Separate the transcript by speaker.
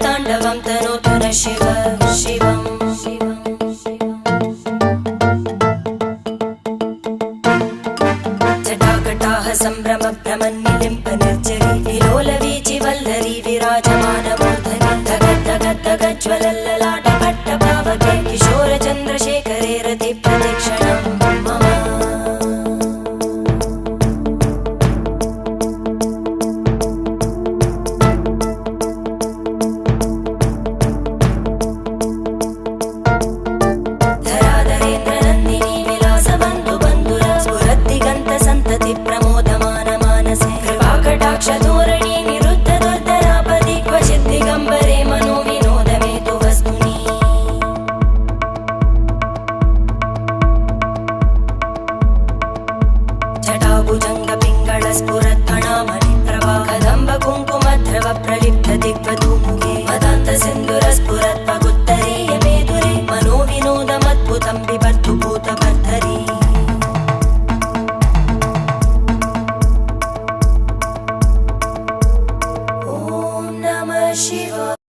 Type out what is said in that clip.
Speaker 1: ताण्डवं तनोतु न शिव शिवम् जटाकटाः सम्भ्रम भ्रमन्निलिम्प निर्जरी विलोलवीचि वल्लरी विराजमानमूर्धनि धगद्धगद्धगज्ज्वलल्ललाट पट्टपावके किशोर चन्द्रशेखरे रति प्रदक्षिणं मम प्रमोदमानमानसे निरुद्ध दुर्धरापदि क्वचित् दिगम्बरे मनो विनोदमेतु वस्तुनि जटाभुजङ्ग पिङ्गळ स्फुरत्फणामणि प्रभा कदम्ब कुङ्कुमद्रव प्रलिप्त दिग्वधूमुखे मदान्त सिन्दुर स्फुरत्पगुत्तरीय मेदुरे मनो विनोदमद्भुतं बिभर्तु भूतभर्धरी शिव।